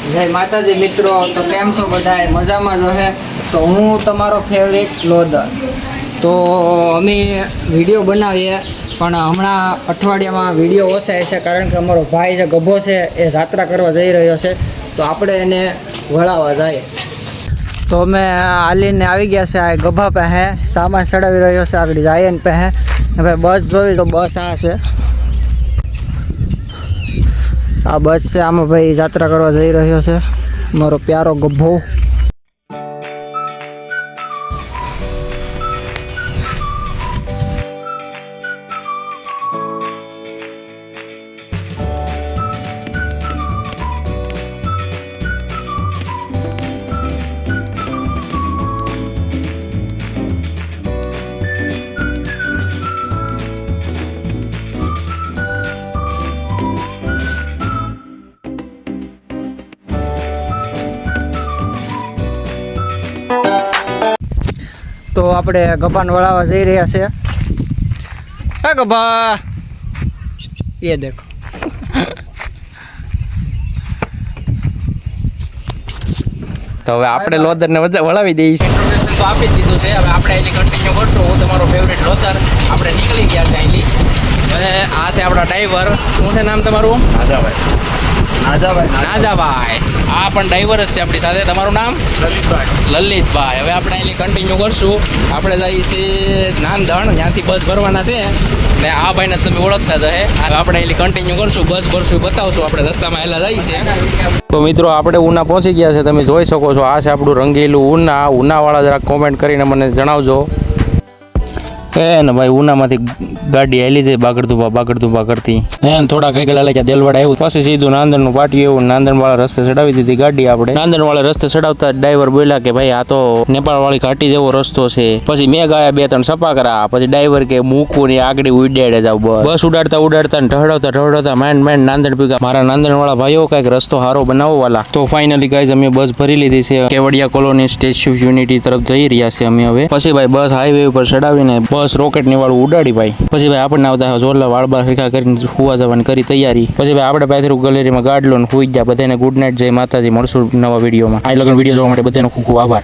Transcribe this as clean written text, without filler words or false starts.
જય માતાજી મિત્રો, તો કેમ છો બધાય? મજામાં જ હશે. તો હું તમારો ફેવરેટ લોધર. તો અમે વિડીયો બનાવીએ પણ હમણાં અઠવાડિયામાં વિડીયો ઓછા છે, કારણ કે અમારો ભાઈ જે ગભો છે એ યાત્રા કરવા જઈ રહ્યો છે, તો આપણે એને વળાવવા જઈએ. તો અમે હાલીને આવી ગયા છે આ ગભા પાસે, સામાન ચડાવી રહ્યો છે, આગળ જાય ને પાસે. હવે બસ જોઈ તો બસ આ છે, આ બસ છે. આમાં ભાઈ યાત્રા કરવા જઈ રહ્યો છે મારો પ્યારો ગભો. તો આપણે ગભાને વળાવવા જઈ રહ્યા છે. હા ગભા, એ દેખો. તો હવે આપણે લોધરને વળાવી દઈએ છીએ. ઇન્ફોર્મેશન તો આપી જ દીધું છે. હવે આપણે એની કન્ટિન્યુ કરશું. હું તમારો ફેવરેટ લોધર. આપણે નીકળી ગયા છે અહીંથી. હવે આ છે આપણા ડ્રાઈવર. શું છે નામ તમારું? નાજાભાઈ. આ પણ ડ્રાઈવર જ છે આપણી સાથે. તમારું નામ? લલિતભાઈ. હવે આપણે એની કન્ટિન્યુ કરશું. આપણે જઈએ છીએ નાંદણ, ત્યાંથી બસ ભરવાના છે ને આ ભાઈને તમે ઓળખતા જ હે. હવે આપણે એની કન્ટિન્યુ કરશું, બસ ભરશું, બતાવશું. આપણે રસ્તામાં હેલા જઈએ છીએ. તો મિત્રો આપણે ઉના પહોંચી ગયા છે, તમે જોઈ શકો છો. આ છે આપણું રંગીલું ઉના. ઉનાવાળા જરાક કોમેન્ટ કરીને મને જણાવજો. ને ભાઈ ઉનામાંથી ગાડી હેલી જાય બાગડતુંબા કરતી. થોડા કઈ ગયેલા કે દેલવાડ આવ્યું, પછી સીધું નાંદણનું પાટિયું એવું. નાંદણવાળા રસ્તે ચડાવી દીધી ગાડી આપણે. નાંદણવાળા રસ્તે ચડાવતા ડ્રાઈવર બોલ્યા કે ભાઈ આ તો નેપાળવાળી ઘાટી જેવો રસ્તો છે. પછી મેં ગયા 2-3 સપાકરા. પછી ડ્રાઈવર કે મૂકવું ને આગળ ઉડાડે જાવ. બસ ઉડાડતા ને ઢળવતા માંડ નાંદણ પીગા. મારા નાંદણવાળા ભાઈઓ કઈક રસ્તો સારો બનાવો વાલા. તો ફાઇનલી ગાઈઝ અમે બસ ભરી લીધી છે. Kevadia colony statue of unity તરફ જઈ રહ્યા છે અમે હવે. પછી ભાઈ બસ હાઈવે ઉપર ચડાવીને બસ રોકેટ ની વાળું ઉડાડી ભાઈ. પછી ભાઈ આપણે આવતા જોરલા વાળબાર ફેંકા કરીને હુવા જવાની કરી તૈયારી. પછી ભાઈ આપણે પાથરું ગેલેરીમાં ગાડલો ને હુઈ ગયા. બધાને ગુડ નાઇટ, જય માતાજી. મળશું નવા વિડીયોમાં. આ લગન વિડીયો જોવા માટે બધાનો ખૂબ ખૂબ આભાર.